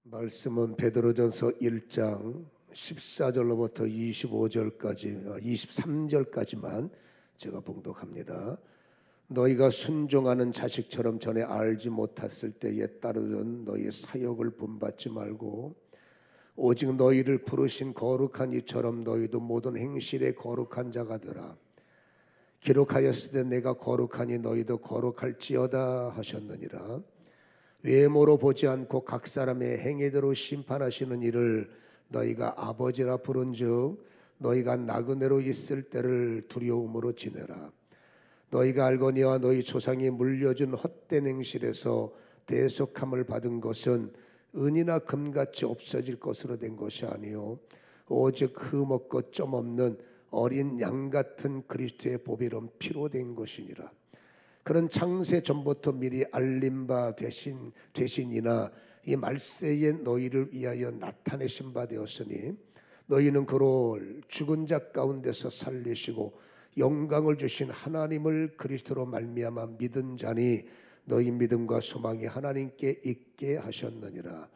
말씀은 베드로전서 1장 14절로부터 23절까지만 제가 봉독합니다. 너희가 순종하는 자식처럼 전에 알지 못했을 때에 따르던 너희의 사역을 본받지 말고 오직 너희를 부르신 거룩한 이처럼 너희도 모든 행실에 거룩한 자가 되라. 기록하였을 때 내가 거룩하니 너희도 거룩할지어다 하셨느니라. 외모로 보지 않고 각 사람의 행위대로 심판하시는 이를 너희가 아버지라 부른즉 너희가 나그네로 있을 때를 두려움으로 지내라. 너희가 알거니와 너희 조상이 물려준 헛된 행실에서 대속함을 받은 것은 은이나 금같이 없어질 것으로 된 것이 아니요 오직 흠없고 점 없는 어린 양 같은 그리스도의 보배로운 피로 된 것이니라. 그런 창세 전부터 미리 알림 바 되시니나 이 말세에 너희를 위하여 나타내신 바 되었으니 너희는 그로 죽은 자 가운데서 살리시고 영광을 주신 하나님을 그리스도로 말미암아 믿은 자니 너희 믿음과 소망이 하나님께 있게 하셨느니라.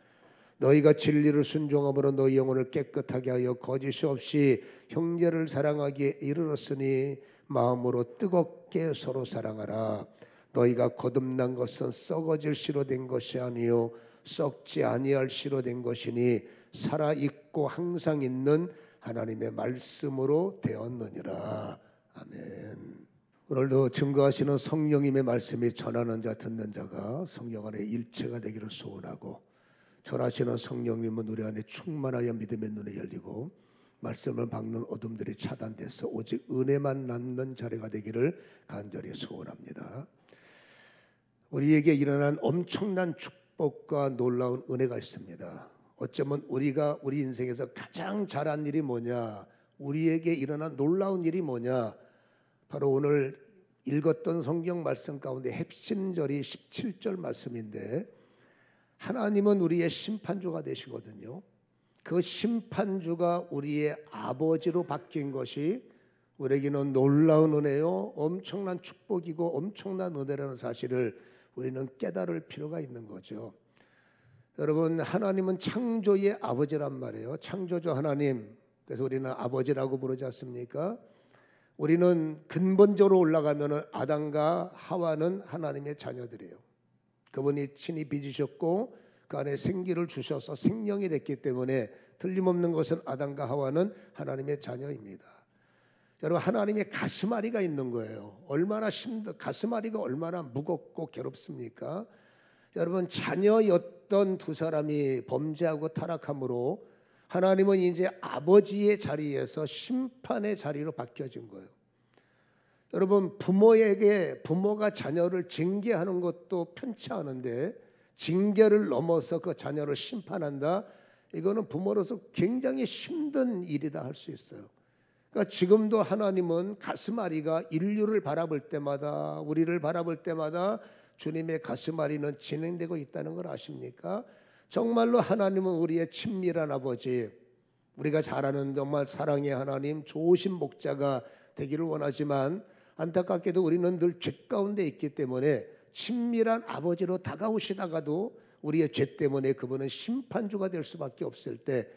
너희가 진리를 순종함으로 너희 영혼을 깨끗하게 하여 거짓이 없이 형제를 사랑하기에 이르렀으니 마음으로 뜨겁게 서로 사랑하라. 너희가 거듭난 것은 썩어질 씨로 된 것이 아니요 썩지 아니할 씨로 된 것이니 살아있고 항상 있는 하나님의 말씀으로 되었느니라. 아멘. 오늘도 증거하시는 성령님의 말씀이 전하는 자 듣는 자가 성령 안에 일체가 되기를 소원하고, 전하시는 성령님은 우리 안에 충만하여 믿음의 눈이 열리고 말씀을 막는 어둠들이 차단돼서 오직 은혜만 남는 자리가 되기를 간절히 소원합니다. 우리에게 일어난 엄청난 축복과 놀라운 은혜가 있습니다. 어쩌면 우리가 우리 인생에서 가장 잘한 일이 뭐냐, 우리에게 일어난 놀라운 일이 뭐냐, 바로 오늘 읽었던 성경 말씀 가운데 핵심절이 17절 말씀인데, 하나님은 우리의 심판주가 되시거든요. 그 심판주가 우리의 아버지로 바뀐 것이 우리에게는 놀라운 은혜요 엄청난 축복이고 엄청난 은혜라는 사실을 우리는 깨달을 필요가 있는 거죠. 여러분, 하나님은 창조의 아버지란 말이에요. 창조주 하나님. 그래서 우리는 아버지라고 부르지 않습니까? 우리는 근본적으로 올라가면 아담과 하와는 하나님의 자녀들이에요. 그분이 친히 빚으셨고 그 안에 생기를 주셔서 생명이 됐기 때문에 틀림없는 것은 아담과 하와는 하나님의 자녀입니다. 여러분, 하나님의 가슴앓이가 있는 거예요. 가슴앓이가 얼마나 무겁고 괴롭습니까? 여러분, 자녀였던 두 사람이 범죄하고 타락함으로 하나님은 이제 아버지의 자리에서 심판의 자리로 바뀌어진 거예요. 여러분, 부모가 자녀를 징계하는 것도 편치 않은데 징계를 넘어서 그 자녀를 심판한다, 이거는 부모로서 굉장히 힘든 일이다 할 수 있어요. 그러니까 지금도 하나님은 가슴앓이가 인류를 바라볼 때마다, 우리를 바라볼 때마다 주님의 가슴앓이는 진행되고 있다는 걸 아십니까? 정말로 하나님은 우리의 친밀한 아버지, 우리가 잘 아는 정말 사랑의 하나님, 좋으신 목자가 되기를 원하지만 안타깝게도 우리는 늘 죄 가운데 있기 때문에 친밀한 아버지로 다가오시다가도 우리의 죄 때문에 그분은 심판주가 될 수밖에 없을 때,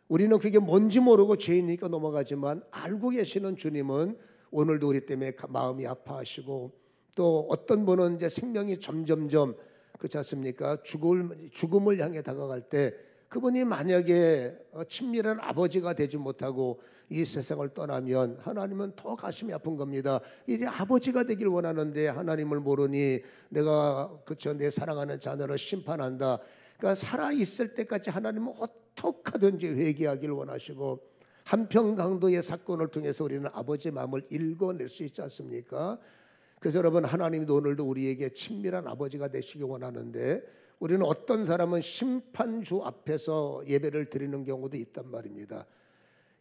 우리는 그게 뭔지 모르고 죄이니까 넘어가지만 알고 계시는 주님은 오늘도 우리 때문에 마음이 아파하시고, 또 어떤 분은 이제 생명이 점점점 그렇지 않습니까? 죽음을 향해 다가갈 때 그분이 만약에 친밀한 아버지가 되지 못하고 이 세상을 떠나면 하나님은 더 가슴이 아픈 겁니다. 이제 아버지가 되길 원하는데 하나님을 모르니 내가 내 사랑하는 자녀를 심판한다. 그러니까 살아있을 때까지 하나님은 어떻게 하든지 회개하기를 원하시고, 한평강도의 사건을 통해서 우리는 아버지의 마음을 읽어낼 수 있지 않습니까? 그래서 여러분, 하나님도 오늘도 우리에게 친밀한 아버지가 되시기 원하는데, 우리는 어떤 사람은 심판주 앞에서 예배를 드리는 경우도 있단 말입니다.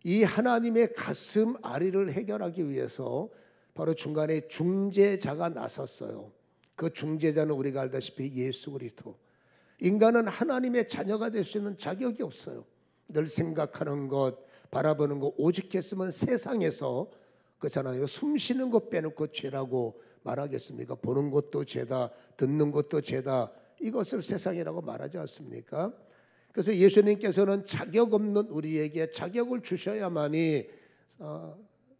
이 하나님의 가슴 앓이를 해결하기 위해서 바로 중간에 중재자가 나섰어요. 그 중재자는 우리가 알다시피 예수 그리스도. 인간은 하나님의 자녀가 될 수 있는 자격이 없어요. 늘 생각하는 것, 바라보는 것 오직했으면 세상에서, 그렇잖아요, 숨 쉬는 것 빼놓고 죄라고 말하겠습니까? 보는 것도 죄다, 듣는 것도 죄다, 이것을 세상이라고 말하지 않습니까? 그래서 예수님께서는 자격 없는 우리에게 자격을 주셔야만이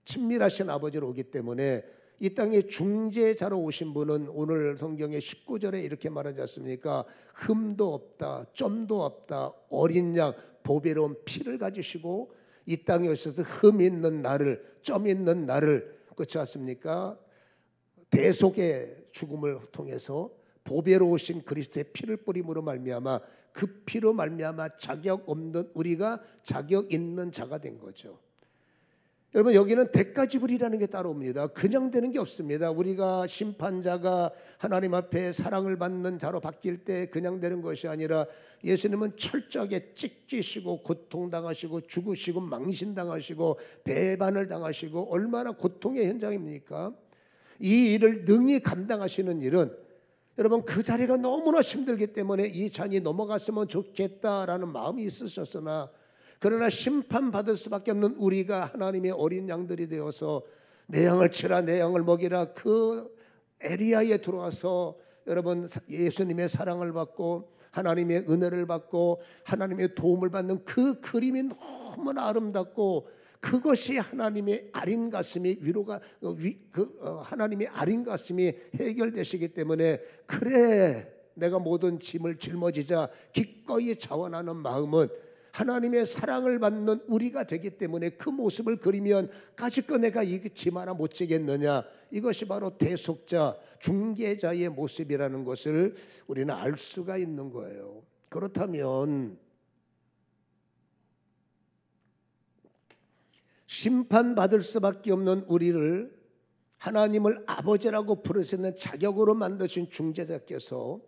친밀하신 아버지로 오기 때문에 이 땅에 중재자로 오신 분은 오늘 성경의 19절에 이렇게 말하지 않습니까? 흠도 없다, 점도 없다, 어린 양 보배로운 피를 가지시고 이 땅에 오셔서 흠 있는 나를, 점 있는 나를, 그렇지 않습니까? 대속의 죽음을 통해서 보배로우신 그리스도의 피를 뿌림으로 말미암아 그 피로 말미암아 자격 없는 우리가 자격 있는 자가 된 거죠. 여러분, 여기는 대가 지불이라는 게 따라옵니다. 그냥 되는 게 없습니다. 우리가 심판자가 하나님 앞에 사랑을 받는 자로 바뀔 때 그냥 되는 것이 아니라 예수님은 철저하게 찢기시고 고통당하시고 죽으시고 망신당하시고 배반을 당하시고 얼마나 고통의 현장입니까? 이 일을 능히 감당하시는 일은 여러분 그 자리가 너무나 힘들기 때문에 이 잔이 넘어갔으면 좋겠다라는 마음이 있으셨으나 그러나 심판받을 수밖에 없는 우리가 하나님의 어린 양들이 되어서 내 양을 치라 내 양을 먹이라 그 에리아에 들어와서 여러분 예수님의 사랑을 받고 하나님의 은혜를 받고 하나님의 도움을 받는 그 그림이 너무나 아름답고 그것이 하나님의 아린 가슴이 위로가 하나님의 아린 가슴이 해결되시기 때문에 그래 내가 모든 짐을 짊어지자 기꺼이 자원하는 마음은 하나님의 사랑을 받는 우리가 되기 때문에 그 모습을 그리면 까짓거 내가 이 짐 하나 못 지겠느냐, 이것이 바로 대속자 중개자의 모습이라는 것을 우리는 알 수가 있는 거예요. 그렇다면 심판받을 수밖에 없는 우리를 하나님을 아버지라고 부르시는 자격으로 만드신 중재자께서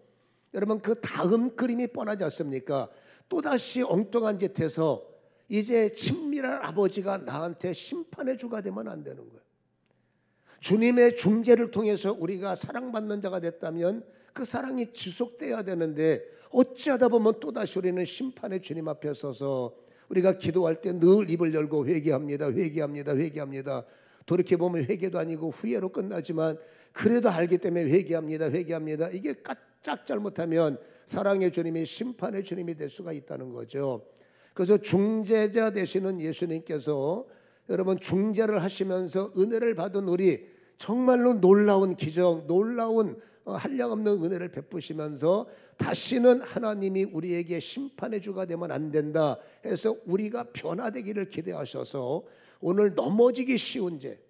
여러분 그 다음 그림이 뻔하지 않습니까? 또다시 엉뚱한 짓 해서 이제 친밀한 아버지가 나한테 심판의 주가 되면 안 되는 거예요. 주님의 중재를 통해서 우리가 사랑받는 자가 됐다면 그 사랑이 지속돼야 되는데 어찌하다 보면 또다시 우리는 심판의 주님 앞에 서서 우리가 기도할 때 늘 입을 열고 회개합니다. 회개합니다. 회개합니다. 돌이켜보면 회개도 아니고 후회로 끝나지만 그래도 알기 때문에 회개합니다. 회개합니다. 이게 까짝 잘못하면 사랑의 주님이 심판의 주님이 될 수가 있다는 거죠. 그래서 중재자 되시는 예수님께서 여러분 중재를 하시면서 은혜를 받은 우리 정말로 놀라운 기적, 놀라운 한량없는 은혜를 베푸시면서 다시는 하나님이 우리에게 심판의 주가 되면 안 된다 해서 우리가 변화되기를 기대하셔서 오늘 넘어지기 쉬운 죄,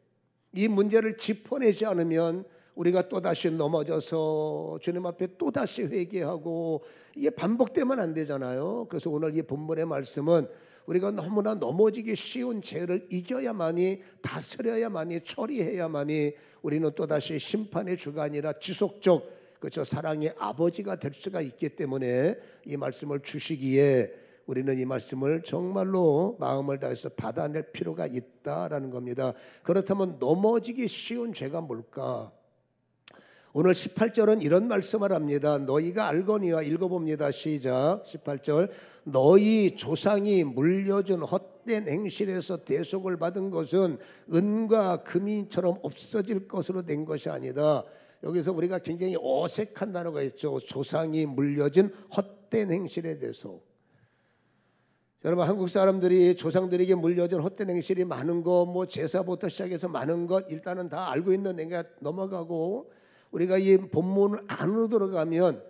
이 문제를 짚어내지 않으면 우리가 또다시 넘어져서 주님 앞에 또다시 회개하고 이게 반복되면 안 되잖아요. 그래서 오늘 이 본문의 말씀은 우리가 너무나 넘어지기 쉬운 죄를 이겨야만이, 다스려야만이, 처리해야만이 우리는 또다시 심판의 주가 아니라 지속적 그렇죠 사랑의 아버지가 될 수가 있기 때문에 이 말씀을 주시기에 우리는 이 말씀을 정말로 마음을 다해서 받아낼 필요가 있다라는 겁니다. 그렇다면 넘어지기 쉬운 죄가 뭘까? 오늘 18절은 이런 말씀을 합니다. 너희가 알거니와 읽어봅니다. 시작. 18절. 너희 조상이 물려준 헛된 행실에서 대속을 받은 것은 은과 금이처럼 없어질 것으로 된 것이 아니다. 여기서 우리가 굉장히 어색한 단어가 있죠. 조상이 물려준 헛된 행실에 대해서. 여러분 한국 사람들이 조상들에게 물려준 헛된 행실이 많은 것, 뭐 제사부터 시작해서 많은 것 일단은 다 알고 있는 내가 넘어가고 우리가 이 본문 안으로 들어가면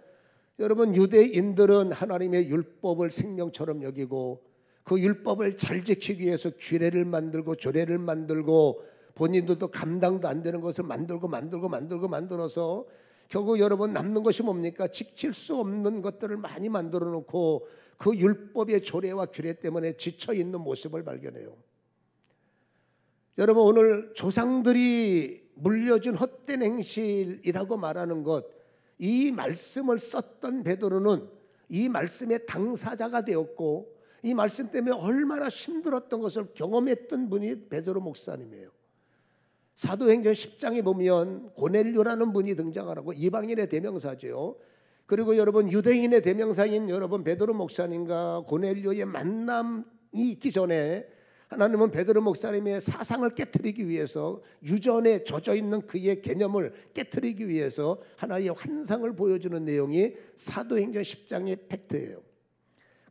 여러분 유대인들은 하나님의 율법을 생명처럼 여기고 그 율법을 잘 지키기 위해서 규례를 만들고 조례를 만들고 본인들도 감당도 안 되는 것을 만들어서 결국 여러분 남는 것이 뭡니까? 지킬 수 없는 것들을 많이 만들어 놓고 그 율법의 조례와 규례 때문에 지쳐 있는 모습을 발견해요. 여러분 오늘 조상들이 물려준 헛된 행실이라고 말하는 것, 이 말씀을 썼던 베드로는 이 말씀의 당사자가 되었고 이 말씀 때문에 얼마나 힘들었던 것을 경험했던 분이 베드로 목사님이에요. 사도행전 10장에 보면 고넬료라는 분이 등장하고 이방인의 대명사죠. 그리고 여러분 유대인의 대명사인 여러분 베드로 목사님과 고넬료의 만남이 있기 전에 하나님은 베드로 목사님의 사상을 깨트리기 위해서 유전에 젖어 있는 그의 개념을 깨트리기 위해서 하나의 환상을 보여주는 내용이 사도행전 10장의 팩트예요.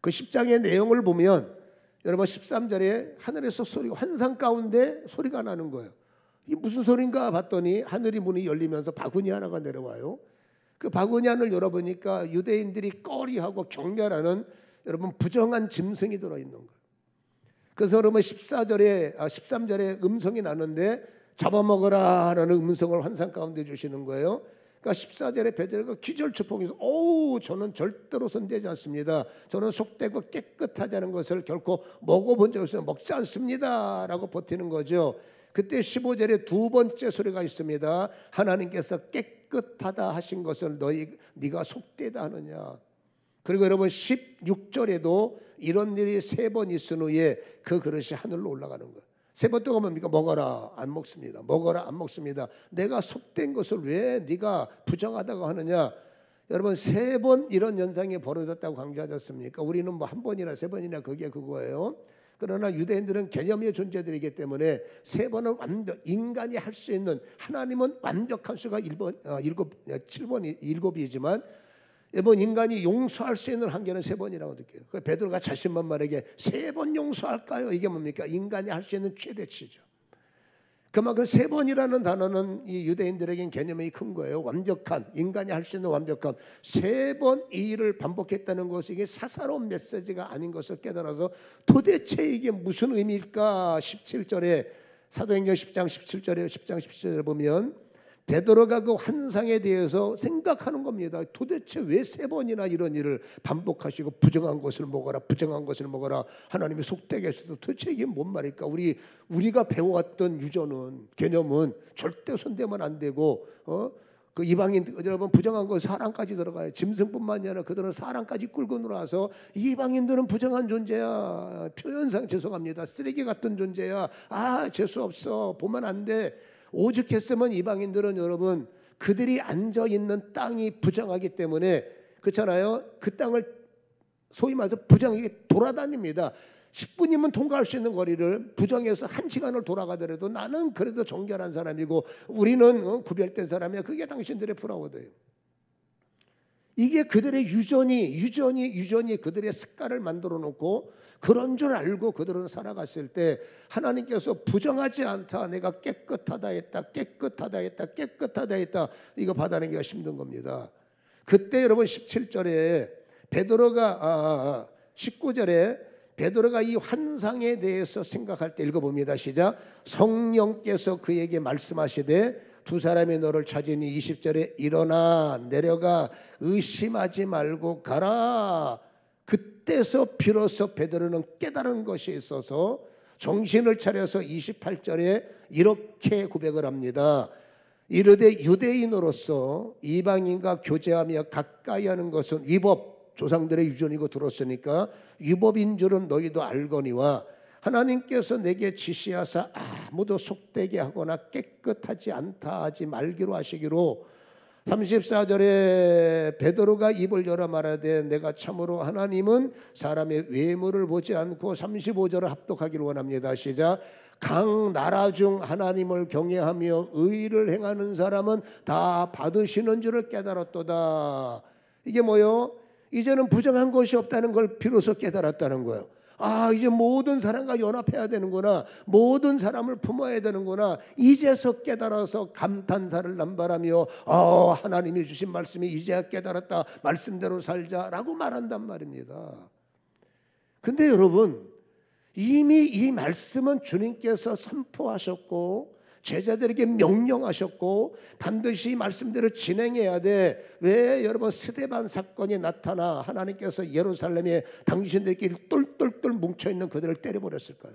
그 10장의 내용을 보면 여러분 13절에 하늘에서 소리가 환상 가운데 소리가 나는 거예요. 이게 무슨 소린가 봤더니 하늘이 문이 열리면서 바구니 하나가 내려와요. 그 바구니 안을 열어보니까 유대인들이 꺼리하고 경멸하는 여러분 부정한 짐승이 들어있는 거예요. 그래서 여러분 13절에 음성이 나는데 잡아먹어라 하는 음성을 환상 가운데 주시는 거예요. 그러니까 14절에 베드로가 기절초풍해서 저는 절대로 손대지 않습니다. 저는 속되고 깨끗하지 않은 것을 결코 먹어본 적이 없어요. 먹지 않습니다 라고 버티는 거죠. 그때 15절에 두 번째 소리가 있습니다. 하나님께서 깨끗하다 하신 것을 네가 속되다 하느냐. 그리고 여러분 16절에도 이런 일이 3번 있은 후에 그 그릇이 하늘로 올라가는 거예요. 3번 동안 뭡니까? 먹어라, 안 먹습니다. 먹어라, 안 먹습니다. 내가 속된 것을 왜 네가 부정하다고 하느냐. 여러분 3번 이런 현상이 벌어졌다고 강조하지 않습니까? 우리는 뭐 1번이나 3번이나 그게 그거예요. 그러나 유대인들은 개념의 존재들이기 때문에 3번은 완벽, 인간이 할 수 있는, 하나님은 완벽한 수가 7번이지만 이번 인간이 용서할 수 있는 한계는 3번이라고 느껴요. 그 베드로가 자신만만하게 3번 용서할까요? 이게 뭡니까? 인간이 할 수 있는 최대치죠. 그만큼 3번이라는 단어는 이 유대인들에겐 개념이 큰 거예요. 완벽한, 인간이 할 수 있는 완벽함. 3번 이 일을 반복했다는 것이 이게 사사로운 메시지가 아닌 것을 깨달아서 도대체 이게 무슨 의미일까? 17절에 사도행전 10장 17절에 보면 베드로가 그 환상에 대해서 생각하는 겁니다. 도대체 왜 3번이나 이런 일을 반복하시고 부정한 것을 먹어라, 부정한 것을 먹어라. 하나님이 속되게 했어도 도대체 이게 뭔 말일까? 우리가 배워왔던 유전은, 개념은 절대 손대면 안 되고, 그 이방인 여러분 부정한 거 사랑까지 들어가요. 짐승뿐만이 아니라 그들은 사랑까지 끌고 놀아서 이방인들은 부정한 존재야. 표현상 죄송합니다. 쓰레기 같은 존재야. 재수 없어. 보면 안 돼. 오죽했으면 이방인들은 여러분 그들이 앉아 있는 땅이 부정하기 때문에 그렇잖아요. 그 땅을 소위 말해서 부정하게 돌아다닙니다. 10분이면 통과할 수 있는 거리를 부정해서 1시간을 돌아가더라도 나는 그래도 정결한 사람이고 우리는 구별된 사람이야. 그게 당신들의 프라우드예요. 이게 그들의 유전이 그들의 습관을 만들어 놓고 그런 줄 알고 그들은 살아갔을 때 하나님께서 부정하지 않다, 내가 깨끗하다 했다, 이거 받아내기가 힘든 겁니다. 그때 여러분 17절에 베드로가 19절에 베드로가 이 환상에 대해서 생각할 때 읽어봅니다. 시작. 성령께서 그에게 말씀하시되 두 사람이 너를 찾으니 20절에 일어나 내려가 의심하지 말고 가라. 그때서 비로소 베드로는 깨달은 것이 있어서 정신을 차려서 28절에 이렇게 고백을 합니다. 이르되 유대인으로서 이방인과 교제하며 가까이 하는 것은 위법, 조상들의 유전이고 들었으니까 위법인 줄은 너희도 알거니와 하나님께서 내게 지시하사 아무도 속되게 하거나 깨끗하지 않다 하지 말기로 하시기로 34절에 베드로가 입을 열어 말하되 내가 참으로 하나님은 사람의 외모를 보지 않고 35절을 합독하기를 원합니다. 시작. 각 나라 중 하나님을 경외하며 의를 행하는 사람은 다 받으시는 줄을 깨달았도다. 이게 뭐요? 이제는 부정한 것이 없다는 걸 비로소 깨달았다는 거예요. 이제 모든 사람과 연합해야 되는구나. 모든 사람을 품어야 되는구나. 이제서 깨달아서 감탄사를 남발하며 하나님이 주신 말씀이 이제야 깨달았다. 말씀대로 살자라고 말한단 말입니다. 근데 여러분 이미 이 말씀은 주님께서 선포하셨고 제자들에게 명령하셨고 반드시 말씀대로 진행해야 돼. 왜 여러분 스데반 사건이 나타나 하나님께서 예루살렘에 당신들끼리 똘똘똘 뭉쳐있는 그들을 때려버렸을까요?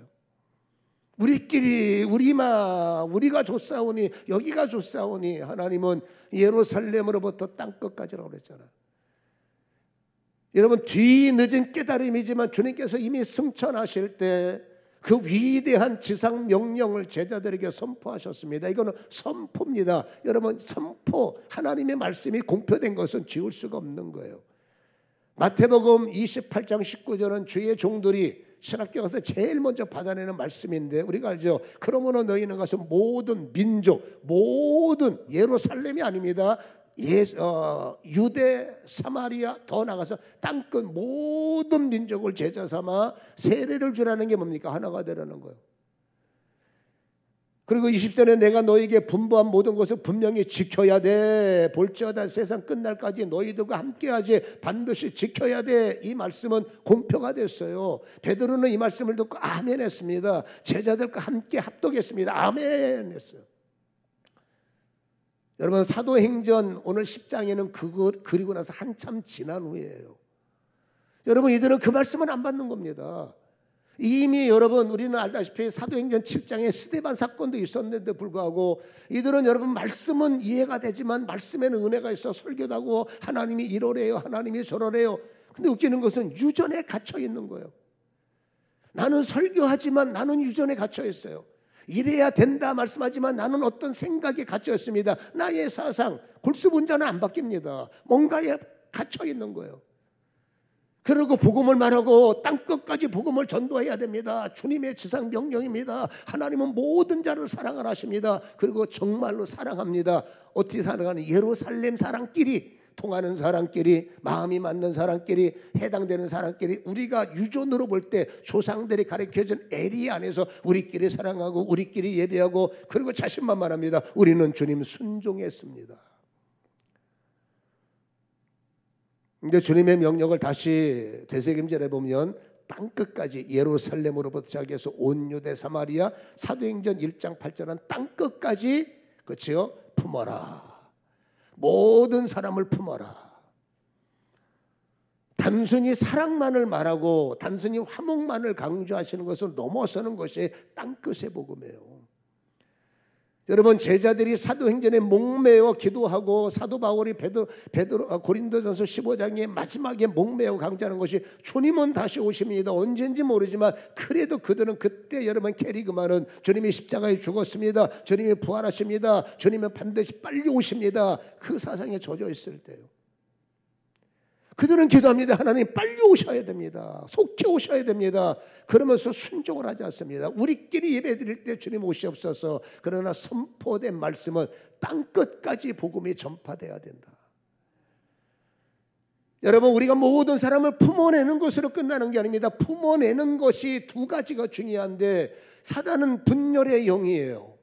우리가 좋사오니 여기가 좋사오니 하나님은 예루살렘으로부터 땅끝까지라고 그랬잖아요. 여러분 뒤늦은 깨달음이지만 주님께서 이미 승천하실 때 그 위대한 지상 명령을 제자들에게 선포하셨습니다. 이거는 선포입니다. 여러분 선포, 하나님의 말씀이 공표된 것은 지울 수가 없는 거예요. 마태복음 28장 19절은 주의 종들이 신학교 가서 제일 먼저 받아내는 말씀인데 우리가 알죠. 그러므로 너희는 가서 모든 민족, 모든 예루살렘이 아닙니다. 유대, 사마리아, 더 나가서 땅끝 모든 민족을 제자 삼아 세례를 주라는 게 뭡니까? 하나가 되라는 거예요. 그리고 20절에 내가 너에게 분부한 모든 것을 분명히 지켜야 돼. 볼지어다 세상 끝날까지 너희들과 함께하지 반드시 지켜야 돼. 이 말씀은 공표가 됐어요. 베드로는 이 말씀을 듣고 아멘 했습니다. 제자들과 함께 합독했습니다. 아멘 했어요. 여러분, 사도행전 오늘 10장에는 그거 그리고 나서 한참 지난 후에요. 여러분, 이들은 그 말씀은 안 받는 겁니다. 이미 여러분, 우리는 알다시피 사도행전 7장에 스데반 사건도 있었는데 불구하고 이들은 여러분 말씀은 이해가 되지만 말씀에는 은혜가 있어 설교도 하고 하나님이 이러래요, 하나님이 저러래요. 근데 웃기는 것은 유전에 갇혀 있는 거예요. 나는 설교하지만 나는 유전에 갇혀 있어요. 이래야 된다 말씀하지만 나는 어떤 생각에 갇혀 있습니다. 나의 사상, 골수분자는 안 바뀝니다. 뭔가에 갇혀 있는 거예요. 그리고 복음을 말하고 땅끝까지 복음을 전도해야 됩니다. 주님의 지상 명령입니다. 하나님은 모든 자를 사랑을 하십니다. 그리고 정말로 사랑합니다. 어떻게 사랑하는? 예루살렘 사람끼리, 통하는 사람끼리, 마음이 맞는 사람끼리, 해당되는 사람끼리, 우리가 유전으로 볼 때 조상들이 가르쳐준 에리 안에서 우리끼리 사랑하고 우리끼리 예배하고 그리고 자신만만합니다. 우리는 주님 순종했습니다. 근데 주님의 명령을 다시 되새김질해 보면 땅끝까지, 예루살렘으로부터 시작해서 온 유대 사마리아, 사도행전 1장 8절은 땅끝까지, 그렇죠? 품어라. 모든 사람을 품어라. 단순히 사랑만을 말하고 단순히 화목만을 강조하시는 것을 넘어서는 것이 땅끝의 복음이에요. 여러분, 제자들이 사도행전에 목매어 기도하고 사도 바울이 고린도전서 15장의 마지막에 목매어 강조하는 것이 주님은 다시 오십니다. 언젠지 모르지만 그래도 그들은 그때 여러분 캐리그마는 주님이 십자가에 죽었습니다. 주님이 부활하십니다. 주님은 반드시 빨리 오십니다. 그 사상에 젖어 있을 때요. 그들은 기도합니다. 하나님 빨리 오셔야 됩니다. 속히 오셔야 됩니다. 그러면서 순종을 하지 않습니다. 우리끼리 예배드릴 때 주님 오시옵소서. 그러나 선포된 말씀은 땅끝까지 복음이 전파돼야 된다. 여러분, 우리가 모든 사람을 품어내는 것으로 끝나는 게 아닙니다. 품어내는 것이 두 가지가 중요한데 사단은 분열의 영이에요.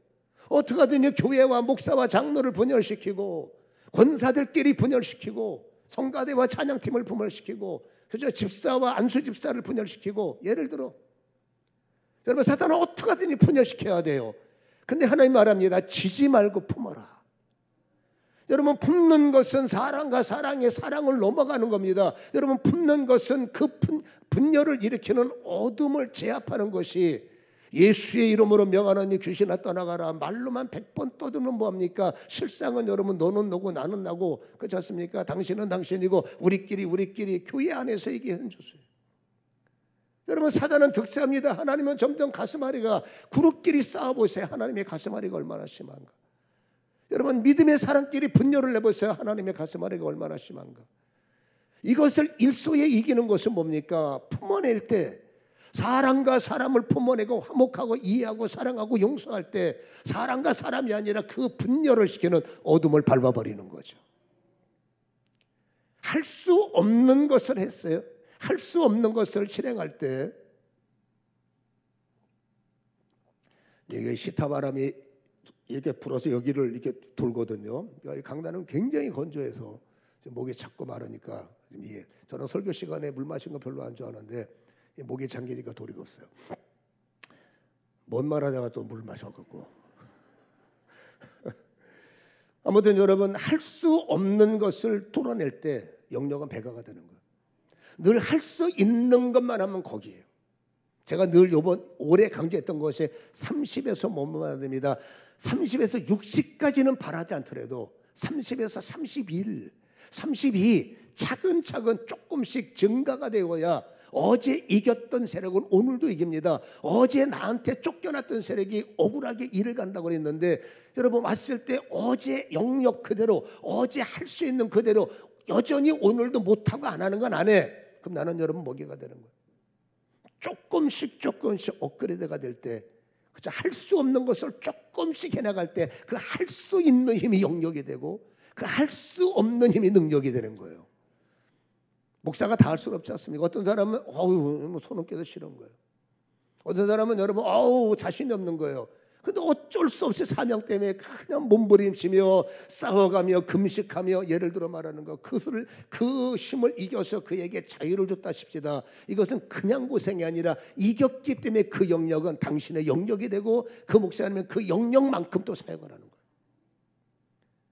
어떻게 하든지 교회와 목사와 장로를 분열시키고 권사들끼리 분열시키고 성가대와 찬양팀을 분열시키고 그저 집사와 안수 집사를 분열시키고, 예를 들어 여러분, 사단은 어떻게 하든지 분열시켜야 돼요. 근데 하나님 말합니다. 지지 말고 품어라. 여러분, 품는 것은 사랑과 사랑의 사랑을 넘어가는 겁니다. 여러분, 품는 것은 그 분열을 일으키는 어둠을 제압하는 것이, 예수의 이름으로 명하노니 귀신아 떠나가라 말로만 100번 떠들면 뭐합니까? 실상은 여러분 너는 너고 나는 나고, 그렇지 않습니까? 당신은 당신이고 우리끼리 교회 안에서 얘기해 주세요. 여러분, 사단은 득세합니다. 하나님은 점점 가슴앓이가, 그룹끼리 싸워보세요. 하나님의 가슴앓이가 얼마나 심한가. 여러분, 믿음의 사람끼리 분열을 내보세요. 하나님의 가슴앓이가 얼마나 심한가. 이것을 일소에 이기는 것은 뭡니까? 품어낼 때, 사람과 사람을 품어내고 화목하고 이해하고 사랑하고 용서할 때 사람과 사람이 아니라 그 분열을 시키는 어둠을 밟아버리는 거죠. 할 수 없는 것을 했어요. 할 수 없는 것을 실행할 때, 이게 시타바람이 이렇게 불어서 여기를 이렇게 돌거든요. 그러니까 강단은 굉장히 건조해서 목이 자꾸 마르니까, 저는 설교 시간에 물 마시는 거 별로 안 좋아하는데 목이 잠기니까 도리가 없어요. 뭔 말하다가 또 물 마셔갖고. 아무튼 여러분, 할 수 없는 것을 뚫어낼 때 영역은 배가가 되는 거예요. 늘 할 수 있는 것만 하면 거기에요. 제가 늘 올해 강조했던 것이 30에서 뭐만 됩니다. 30에서 60까지는 바라지 않더라도 30에서 31, 32 차근차근 조금씩 증가가 되어야 어제 이겼던 세력은 오늘도 이깁니다. 어제 나한테 쫓겨났던 세력이 억울하게 일을 간다고 그랬는데, 여러분 왔을 때 어제 영역 그대로, 어제 할 수 있는 그대로 여전히 오늘도 못하고 안 하는 건 안 해. 그럼 나는 여러분 먹이가 되는 거예요. 조금씩 업그레이드가 될 때, 그죠? 할 수 없는 것을 조금씩 해나갈 때 그 할 수 있는 힘이 영역이 되고, 그 할 수 없는 힘이 능력이 되는 거예요. 목사가 다 할 수는 없지 않습니까? 어떤 사람은 뭐 손 얹기도 싫은 거예요. 어떤 사람은 여러분 자신이 없는 거예요. 근데 어쩔 수 없이 사명 때문에 그냥 몸부림치며 싸워가며 금식하며, 예를 들어 말하는 거, 그 힘을 이겨서 그에게 자유를 줬다 싶시다. 이것은 그냥 고생이 아니라 이겼기 때문에 그 영역은 당신의 영역이 되고, 그 목사님은 그 영역만큼 또 사역을 하는 거예요.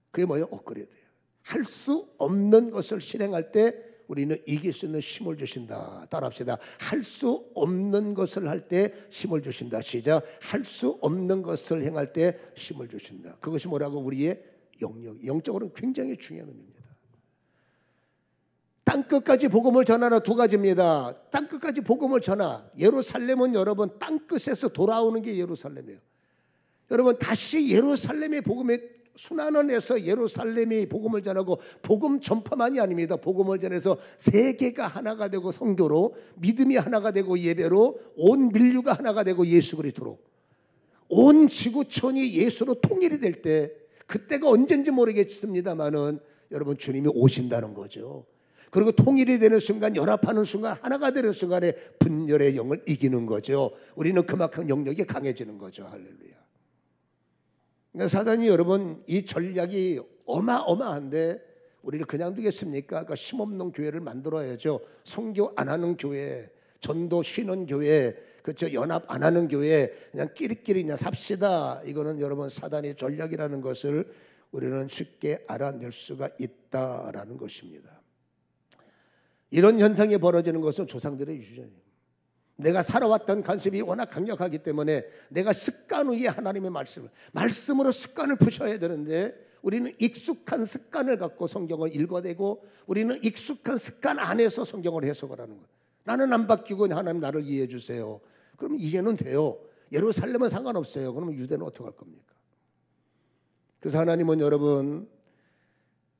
그게 뭐예요? 엇그려야 돼요. 할 수 없는 것을 실행할 때 우리는 이길 수 있는 힘을 주신다. 따라합시다. 할 수 없는 것을 할 때 힘을 주신다. 시작. 할 수 없는 것을 행할 때 힘을 주신다. 그것이 뭐라고? 우리의 영역. 영적으로는 굉장히 중요한 의미입니다. 땅끝까지 복음을 전하라. 두 가지입니다. 땅끝까지 복음을 전하. 예루살렘은 여러분 땅끝에서 돌아오는 게 예루살렘이에요. 여러분 다시 예루살렘의 복음에 순환원에서 예루살렘이 복음을 전하고, 복음 전파만이 아닙니다. 복음을 전해서 세계가 하나가 되고, 선교로 믿음이 하나가 되고, 예배로 온 민류가 하나가 되고, 예수 그리스도로 온 지구촌이 예수로 통일이 될 때, 그때가 언젠지 모르겠습니다만은 여러분 주님이 오신다는 거죠. 그리고 통일이 되는 순간, 연합하는 순간, 하나가 되는 순간에 분열의 영을 이기는 거죠. 우리는 그만큼 영역이 강해지는 거죠. 할렐루야. 그러니까 사단이 여러분 이 전략이 어마어마한데 우리를 그냥 두겠습니까? 그러니까 힘없는 교회를 만들어야죠. 선교 안 하는 교회, 전도 쉬는 교회, 그렇죠? 연합 안 하는 교회, 그냥 끼리끼리 그냥 삽시다. 이거는 여러분 사단의 전략이라는 것을 우리는 쉽게 알아낼 수가 있다라는 것입니다. 이런 현상이 벌어지는 것은 조상들의 유전이에요. 내가 살아왔던 관습이 워낙 강력하기 때문에 내가 습관 위에 하나님의 말씀으로 습관을 부셔야 되는데, 우리는 익숙한 습관을 갖고 성경을 읽어대고, 우리는 익숙한 습관 안에서 성경을 해석을 하는 거예요. 나는 안 바뀌고 하나님 나를 이해해 주세요. 그러면 이해는 돼요. 예루살렘은 상관없어요. 그러면 유대는 어떻게 할 겁니까? 그래서 하나님은 여러분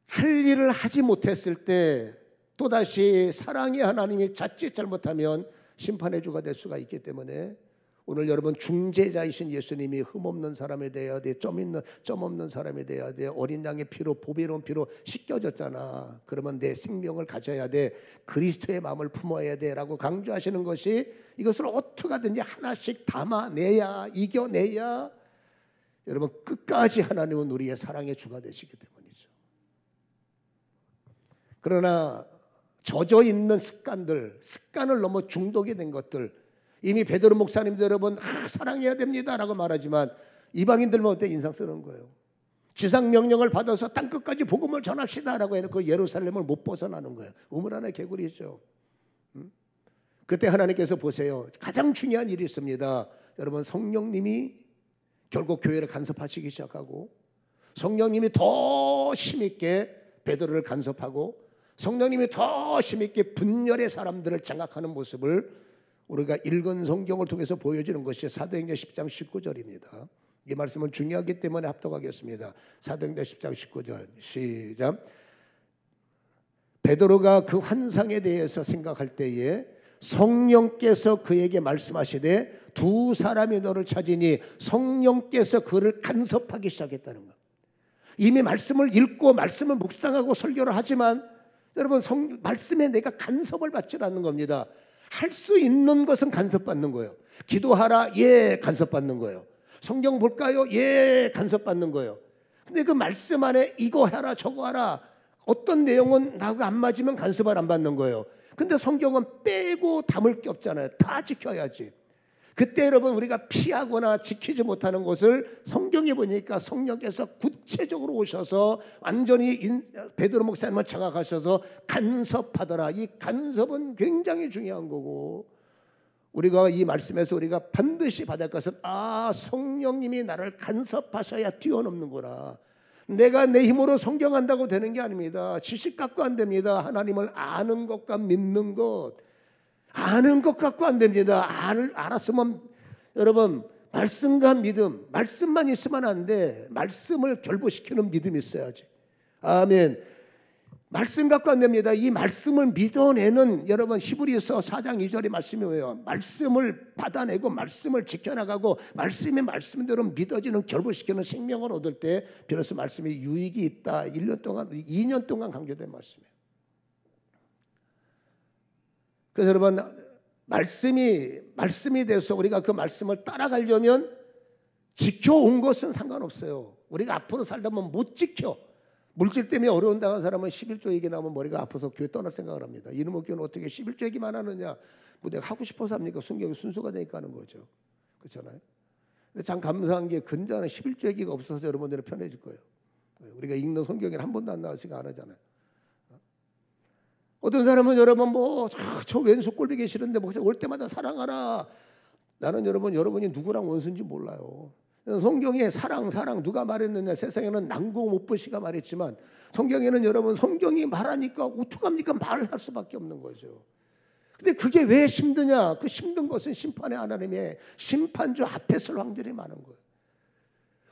할 일을 하지 못했을 때 또다시 사랑의 하나님이 자칫 잘못하면 심판의 주가 될 수가 있기 때문에, 오늘 여러분 중재자이신 예수님이 흠없는 사람이 돼야 돼, 점 없는 사람이 돼야 돼, 어린 양의 피로, 보배로운 피로 씻겨졌잖아. 그러면 내 생명을 가져야 돼, 그리스도의 마음을 품어야 돼 라고 강조하시는 것이, 이것을 어떻게 하든지 하나씩 담아내야, 이겨내야 여러분 끝까지 하나님은 우리의 사랑의 주가 되시기 때문이죠. 그러나 젖어 있는 습관을 넘어 중독이 된 것들, 이미 베드로 목사님도 여러분 사랑해야 됩니다라고 말하지만 이방인들만 어때? 인상 쓰는 거예요. 지상 명령을 받아서 땅끝까지 복음을 전합시다라고 해놓고 예루살렘을 못 벗어나는 거예요. 우물 안에 개구리죠. 그때 하나님께서 보세요. 가장 중요한 일이 있습니다. 여러분 성령님이 결국 교회를 간섭하시기 시작하고, 성령님이 더 힘있게 베드로를 간섭하고, 성령님이 더 힘있게 분열의 사람들을 장악하는 모습을 우리가 읽은 성경을 통해서 보여주는 것이 사도행전 10장 19절입니다. 이 말씀은 중요하기 때문에 합독하겠습니다. 사도행전 10장 19절 시작. 베드로가 그 환상에 대해서 생각할 때에 성령께서 그에게 말씀하시되 두 사람이 너를 찾으니, 성령께서 그를 간섭하기 시작했다는 것. 이미 말씀을 읽고 말씀을 묵상하고 설교를 하지만 여러분 말씀에 내가 간섭을 받지 않는 겁니다. 할 수 있는 것은 간섭받는 거예요. 기도하라, 예, 간섭받는 거예요. 성경 볼까요? 예, 간섭받는 거예요. 근데 그 말씀 안에 이거 하라 저거 하라, 어떤 내용은 나하고 안 맞으면 간섭을 안 받는 거예요. 근데 성경은 빼고 담을 게 없잖아요. 다 지켜야지. 그때 여러분 우리가 피하거나 지키지 못하는 것을 성경에 보니까 성령께서 구체적으로 오셔서 완전히 베드로 목사님을 장악하셔서 간섭하더라. 이 간섭은 굉장히 중요한 거고, 우리가 이 말씀에서 우리가 반드시 받을 것은, 성령님이 나를 간섭하셔야 뛰어넘는구나. 내가 내 힘으로 성경한다고 되는 게 아닙니다. 지식 갖고 안 됩니다. 하나님을 아는 것과 믿는 것, 아는 것 갖고 안 됩니다. 알았으면 여러분 말씀과 믿음, 말씀만 있으면 안 돼. 말씀을 결부시키는 믿음이 있어야지. 아멘. 말씀 갖고 안 됩니다. 이 말씀을 믿어내는 여러분 히브리서 4장 2절의 말씀이 뭐예요? 말씀을 받아내고 말씀을 지켜나가고 말씀의 말씀대로 믿어지는 결부시키는 생명을 얻을 때 비로소 말씀에 유익이 있다. 1년 동안 2년 동안 강조된 말씀이에요. 그래서 여러분 말씀이 돼서 우리가 그 말씀을 따라가려면 지켜온 것은 상관없어요. 우리가 앞으로 살다 보면 못 지켜. 물질 때문에 어려운 당한 사람은 11조 얘기 나오면 머리가 아파서 교회 떠날 생각을 합니다. 이놈의 교회는 어떻게 11조 얘기만 하느냐. 뭐 내가 하고 싶어서 합니까? 성경이 순서가 되니까 하는 거죠. 그렇잖아요. 근데 참 감사한 게 근자는 11조 얘기가 없어서 여러분들은 편해질 거예요. 우리가 읽는 성경에 한 번도 안 나와서 안 하잖아요. 어떤 사람은 여러분 저 왼수 꼴보기 싫은데 올 때마다 사랑하라. 나는 여러분이 누구랑 원수인지 몰라요. 성경에 사랑 누가 말했느냐. 세상에는 난고못보시가 말했지만 성경에는 여러분 성경이 말하니까 어떡합니까? 말을 할 수밖에 없는 거죠. 근데 그게 왜 힘드냐? 그 힘든 것은 심판의 하나님의 심판주 앞에 설 왕들이 많은 거예요.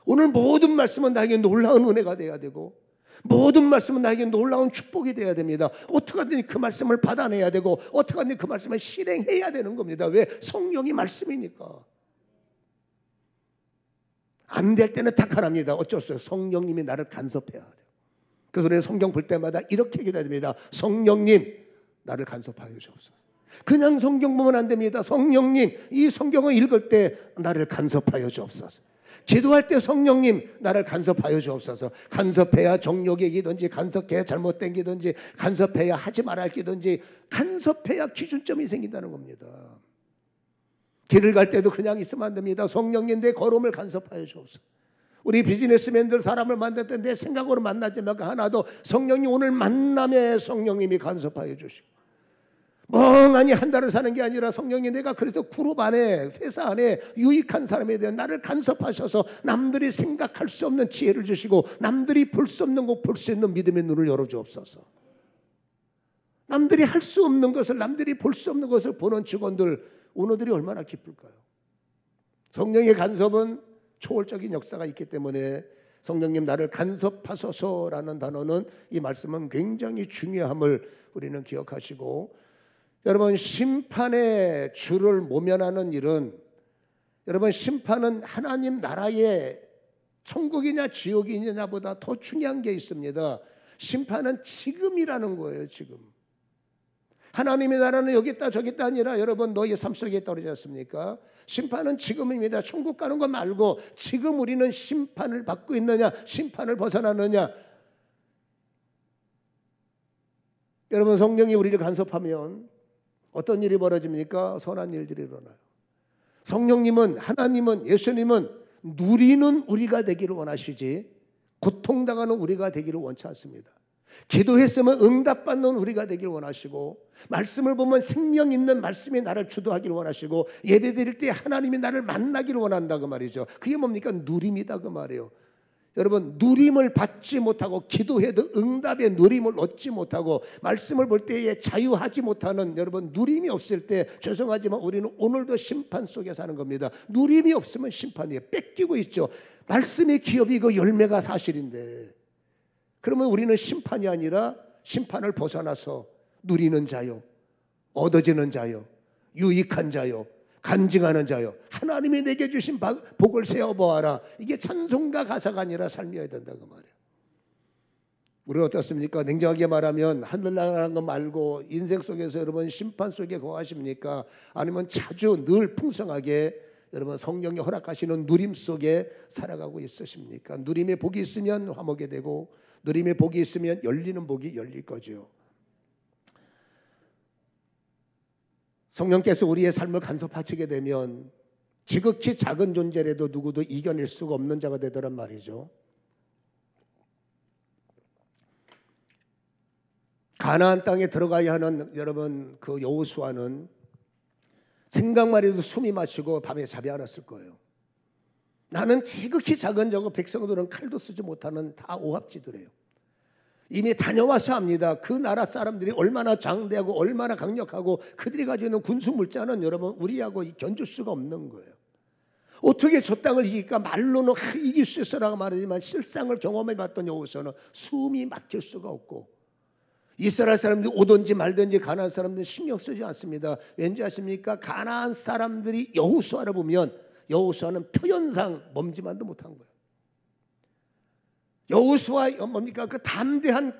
오늘 모든 말씀은 나에게 놀라운 은혜가 돼야 되고 모든 말씀은 나에게 놀라운 축복이 돼야 됩니다. 어떻게 하든지 그 말씀을 받아내야 되고 어떻게 하든지 그 말씀을 실행해야 되는 겁니다. 왜? 성령이 말씀이니까. 안 될 때는 탁하랍니다. 어쩔 수 없어요. 성령님이 나를 간섭해야 돼요. 그래서 우리는 성경 볼 때마다 이렇게 기도해야 됩니다. 성령님 나를 간섭하여 주옵소서. 그냥 성경 보면 안 됩니다. 성령님 이 성경을 읽을 때 나를 간섭하여 주옵소서. 기도할 때 성령님 나를 간섭하여 주옵소서. 간섭해야 정욕의 기든지 간섭해야 잘못된 기든지 간섭해야 하지 말아야 할 기든지 간섭해야 기준점이 생긴다는 겁니다. 길을 갈 때도 그냥 있으면 안 됩니다. 성령님 내 걸음을 간섭하여 주옵소서. 우리 비즈니스맨들 사람을 만날 때 내 생각으로 만나지 말고 하나도 성령님 오늘 만남에 성령님이 간섭하여 주시고 멍하니 한 달을 사는 게 아니라 성령님 내가 그래서 그룹 안에 회사 안에 유익한 사람에 대한 나를 간섭하셔서 남들이 생각할 수 없는 지혜를 주시고 남들이 볼 수 없는 것 볼 수 있는 믿음의 눈을 열어주옵소서. 남들이 할 수 없는 것을 남들이 볼 수 없는 것을 보는 직원들 오늘들이 얼마나 기쁠까요? 성령의 간섭은 초월적인 역사가 있기 때문에 성령님 나를 간섭하소서라는 단어는 이 말씀은 굉장히 중요함을 우리는 기억하시고 여러분 심판의 주를 모면하는 일은 여러분 심판은 하나님 나라의 천국이냐 지옥이냐보다 더 중요한 게 있습니다. 심판은 지금이라는 거예요. 지금. 하나님의 나라는 여기 있다 저기 있다 아니라 여러분 너희의 삶 속에 있다고 그러지 않습니까? 심판은 지금입니다. 천국 가는 거 말고 지금 우리는 심판을 받고 있느냐 심판을 벗어나느냐. 여러분 성령이 우리를 간섭하면 어떤 일이 벌어집니까? 선한 일들이 일어나요. 성령님은 하나님은 예수님은 누리는 우리가 되기를 원하시지 고통당하는 우리가 되기를 원치 않습니다. 기도했으면 응답받는 우리가 되기를 원하시고 말씀을 보면 생명 있는 말씀이 나를 주도하기를 원하시고 예배드릴 때 하나님이 나를 만나기를 원한다 그 말이죠. 그게 뭡니까? 누림이다 그 말이에요. 여러분 누림을 받지 못하고 기도해도 응답의 누림을 얻지 못하고 말씀을 볼 때에 자유하지 못하는 여러분 누림이 없을 때 죄송하지만 우리는 오늘도 심판 속에 사는 겁니다. 누림이 없으면 심판이에요. 뺏기고 있죠. 말씀의 기업이고 열매가 사실인데 그러면 우리는 심판이 아니라 심판을 벗어나서 누리는 자요, 얻어지는 자요, 유익한 자요, 간증하는 자요, 하나님이 내게 주신 복을 세어보아라. 이게 찬송가 가사가 아니라 삶이어야 된다고 말이에요. 우리는 어떻습니까? 냉정하게 말하면 하늘나라는 거 말고 인생 속에서 여러분 심판 속에 거하십니까? 아니면 자주 늘 풍성하게 여러분 성령이 허락하시는 누림 속에 살아가고 있으십니까? 누림의 복이 있으면 화목이 되고 누림의 복이 있으면 열리는 복이 열릴 거죠. 성령께서 우리의 삶을 간섭하시게 되면 지극히 작은 존재라도 누구도 이겨낼 수가 없는 자가 되더란 말이죠. 가나안 땅에 들어가야 하는 여러분 그 여호수아는 생각만 해도 숨이 마시고 밤에 잠이 안 왔을 거예요. 나는 지극히 작은 자고 백성들은 칼도 쓰지 못하는 다 오합지들이에요. 이미 다녀와서 합니다. 그 나라 사람들이 얼마나 장대하고 얼마나 강력하고 그들이 가지고 있는 군수 물자는 여러분 우리하고 견줄 수가 없는 거예요. 어떻게 저 땅을 이길까? 말로는 이길 수 있어라고 말하지만 실상을 경험해 봤던 여호수아는 숨이 막힐 수가 없고 이스라엘 사람들이 오든지 말든지 가나안 사람들은 신경 쓰지 않습니다. 왠지 아십니까? 가나안 사람들이 여호수아를 보면 여호수아는 표현상 멈지만도 못한 거예요. 여호수아 뭡니까? 그 담대한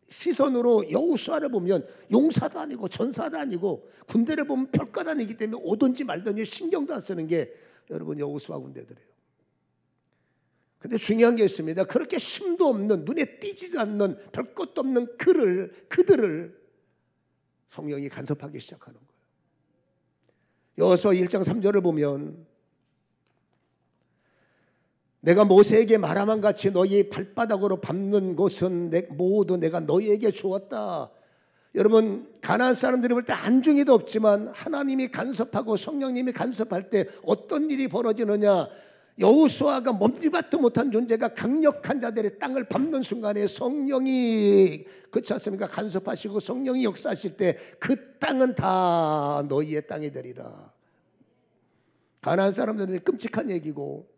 시선으로 여호수아를 보면 용사도 아니고 전사도 아니고 군대를 보면 별것 아니기 때문에 오든지 말든지 신경도 안 쓰는 게 여러분 여호수아 군대들이에요. 근데 중요한 게 있습니다. 그렇게 힘도 없는 눈에 띄지도 않는 별것도 없는 그들을 성령이 간섭하기 시작하는 거예요. 여호수아 1장 3절을 보면 내가 모세에게 말함한 같이 너희 발바닥으로 밟는 곳은 모두 내가 너희에게 주었다. 여러분 가나안 사람들이 볼 때 안중에도 없지만 하나님이 간섭하고 성령님이 간섭할 때 어떤 일이 벌어지느냐. 여호수아가 멈지밭도 못한 존재가 강력한 자들의 땅을 밟는 순간에 성령이 그렇지 않습니까? 간섭하시고 성령이 역사하실 때 그 땅은 다 너희의 땅이 되리라. 가나안 사람들은 끔찍한 얘기고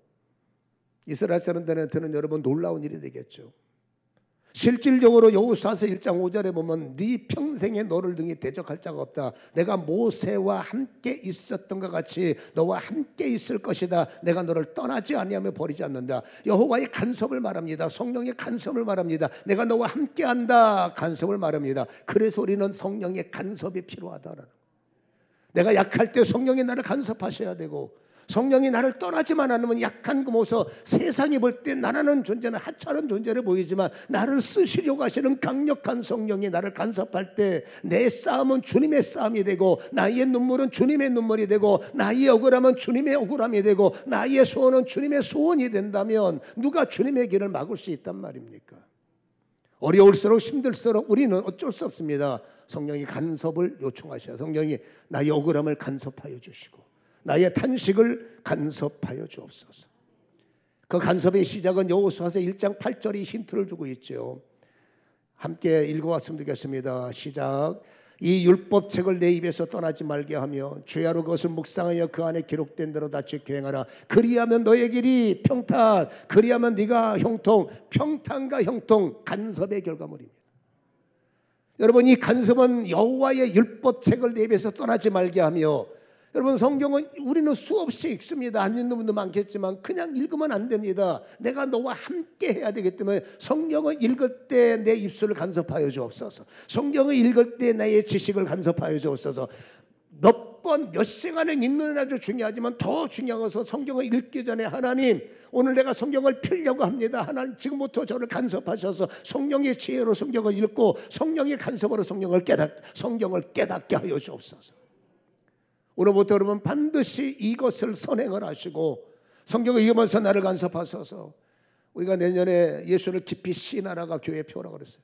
이스라엘 사람들한테는 여러분 놀라운 일이 되겠죠. 실질적으로 여호수아서 1장 5절에 보면 네 평생에 너를 등에 대적할 자가 없다. 내가 모세와 함께 있었던 것 같이 너와 함께 있을 것이다. 내가 너를 떠나지 아니하며 버리지 않는다. 여호와의 간섭을 말합니다. 성령의 간섭을 말합니다. 내가 너와 함께한다. 간섭을 말합니다. 그래서 우리는 성령의 간섭이 필요하다라는 거예요. 내가 약할 때 성령이 나를 간섭하셔야 되고 성령이 나를 떠나지만 않으면 약한 그 모습 세상이 볼 때 나라는 존재는 하찮은 존재를 보이지만 나를 쓰시려고 하시는 강력한 성령이 나를 간섭할 때 내 싸움은 주님의 싸움이 되고 나의 눈물은 주님의 눈물이 되고 나의 억울함은 주님의 억울함이 되고 나의 소원은 주님의 소원이 된다면 누가 주님의 길을 막을 수 있단 말입니까? 어려울수록 힘들수록 우리는 어쩔 수 없습니다. 성령이 간섭을 요청하셔야 성령이 나의 억울함을 간섭하여 주시고 나의 탄식을 간섭하여 주옵소서. 그 간섭의 시작은 여호수아서 1장 8절이 힌트를 주고 있죠. 함께 읽어왔으면 좋겠습니다. 시작. 이 율법책을 내 입에서 떠나지 말게 하며 주야로 그것을 묵상하여 그 안에 기록된 대로 다 지켜 행하라. 그리하면 너의 길이 평탄, 그리하면 네가 형통. 평탄과 형통, 간섭의 결과물입니다. 여러분 이 간섭은 여호와의 율법책을 내 입에서 떠나지 말게 하며 여러분 성경은 우리는 수없이 읽습니다. 안 읽는 분도 많겠지만 그냥 읽으면 안 됩니다. 내가 너와 함께 해야 되기 때문에 성경을 읽을 때 내 입술을 간섭하여 주옵소서. 성경을 읽을 때 나의 지식을 간섭하여 주옵소서. 몇 번 몇 시간을 읽는 아주 중요하지만 더 중요한 것은 성경을 읽기 전에 하나님 오늘 내가 성경을 펴려고 합니다. 하나님 지금부터 저를 간섭하셔서 성령의 지혜로 성경을 읽고 성령의 간섭으로 성경을 깨닫게 하여 주옵소서. 오늘부터 여러분 반드시 이것을 선행을 하시고 성경을 읽으면서 나를 간섭하셔서 우리가 내년에 예수를 깊이 시인하라가 교회 표라고 그랬어요.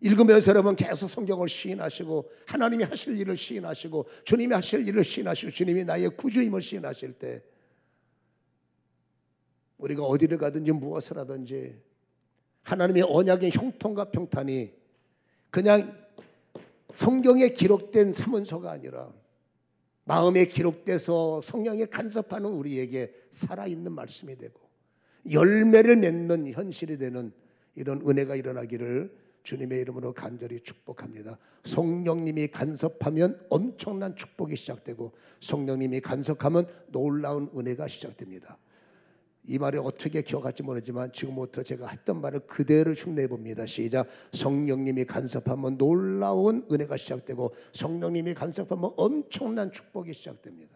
읽으면서 여러분 계속 성경을 시인하시고 하나님이 하실 일을 시인하시고 주님이 하실 일을 시인하시고 주님이 나의 구주임을 시인하실 때 우리가 어디를 가든지 무엇을 하든지 하나님의 언약의 형통과 평탄이 그냥 성경에 기록된 사문서가 아니라 마음에 기록돼서 성령에 간섭하는 우리에게 살아있는 말씀이 되고 열매를 맺는 현실이 되는 이런 은혜가 일어나기를 주님의 이름으로 간절히 축복합니다. 성령님이 간섭하면 엄청난 축복이 시작되고 성령님이 간섭하면 놀라운 은혜가 시작됩니다. 이 말을 어떻게 기억할지 모르지만 지금부터 제가 했던 말을 그대로 흉내해 봅니다. 시작. 성령님이 간섭하면 놀라운 은혜가 시작되고 성령님이 간섭하면 엄청난 축복이 시작됩니다.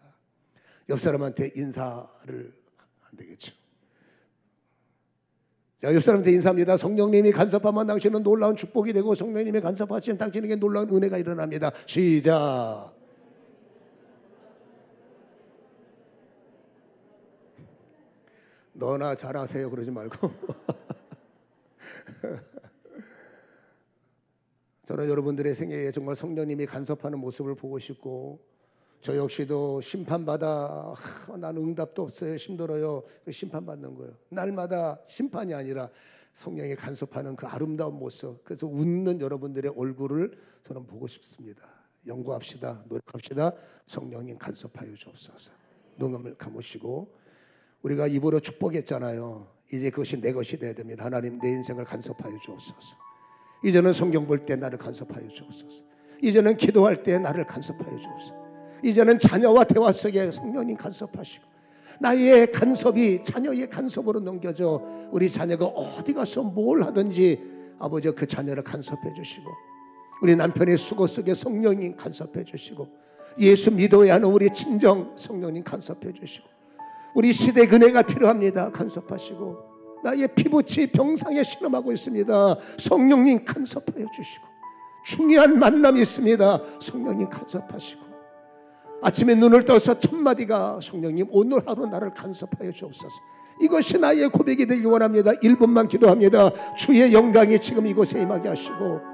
옆 사람한테 인사를 안 되겠죠. 자, 옆 사람한테 인사합니다. 성령님이 간섭하면 당신은 놀라운 축복이 되고 성령님이 간섭하시면 당신에게 놀라운 은혜가 일어납니다. 시작. 너나 잘하세요 그러지 말고 저는 여러분들의 생애에 정말 성령님이 간섭하는 모습을 보고 싶고 저 역시도 심판받아 나는 응답도 없어요 힘들어요 심판받는 거예요. 날마다 심판이 아니라 성령이 간섭하는 그 아름다운 모습 그래서 웃는 여러분들의 얼굴을 저는 보고 싶습니다. 연구합시다. 노력합시다. 성령님 간섭하여 주옵소서. 눈을 감으시고 우리가 입으로 축복했잖아요. 이제 그것이 내 것이 되어야 됩니다. 하나님 내 인생을 간섭하여 주옵소서. 이제는 성경 볼 때 나를 간섭하여 주옵소서. 이제는 기도할 때 나를 간섭하여 주옵소서. 이제는 자녀와 대화 속에 성령님 간섭하시고 나의 간섭이 자녀의 간섭으로 넘겨져 우리 자녀가 어디 가서 뭘 하든지 아버지 그 자녀를 간섭해 주시고 우리 남편의 수고 속에 성령님 간섭해 주시고 예수 믿어야 하는 우리 친정 성령님 간섭해 주시고 우리 시대 은혜가 필요합니다. 간섭하시고 나의 피부치 병상에 신음하고 있습니다. 성령님 간섭하여 주시고 중요한 만남이 있습니다. 성령님 간섭하시고 아침에 눈을 떠서 첫 마디가 성령님 오늘 하루 나를 간섭하여 주옵소서. 이것이 나의 고백이 되길 원합니다. 1분만 기도합니다. 주의 영광이 지금 이곳에 임하게 하시고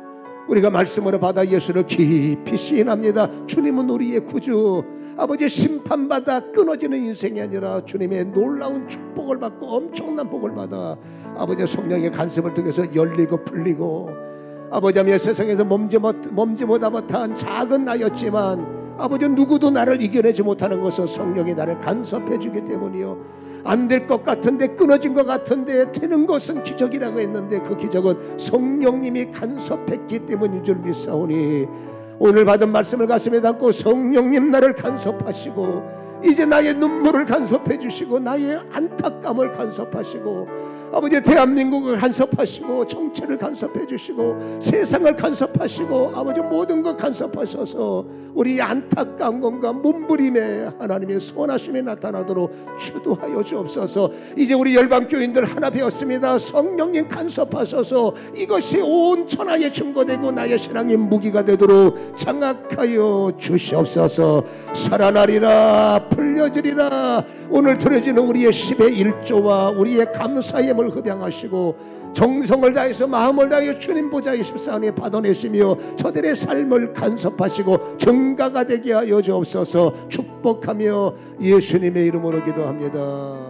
우리가 말씀으로 받아 예수를 깊이 시인합니다. 주님은 우리의 구주. 아버지 심판받아 끊어지는 인생이 아니라 주님의 놀라운 축복을 받고 엄청난 복을 받아 아버지 성령의 간섭을 통해서 열리고 풀리고 아버지 하며 세상에서 몸지 못하 못한 작은 나였지만 아버지 누구도 나를 이겨내지 못하는 것은 성령이 나를 간섭해 주기 때문이요. 안 될 것 같은데 끊어진 것 같은데 되는 것은 기적이라고 했는데 그 기적은 성령님이 간섭했기 때문인 줄 믿사오니 오늘 받은 말씀을 가슴에 담고 성령님 나를 간섭하시고 이제 나의 눈물을 간섭해 주시고 나의 안타까움을 간섭하시고 아버지 대한민국을 간섭하시고 정체를 간섭해 주시고 세상을 간섭하시고 아버지 모든 것 간섭하셔서 우리 안타까운 것과 몸부림에 하나님의 선하심이 나타나도록 주도하여 주옵소서. 이제 우리 열방교인들 하나 되었습니다. 성령님 간섭하셔서 이것이 온 천하에 증거되고 나의 신앙의 무기가 되도록 장악하여 주시옵소서. 살아나리라 풀려지리라. 오늘 드려지는 우리의 10의 1조와 우리의 감사의 을 흡양하시고 정성을 다해서 마음을 다하여 주님 보좌에 십사안에 받아내시며 저들의 삶을 간섭하시고 증가가 되게 하여 주옵소서. 축복하며 예수님의 이름으로 기도합니다.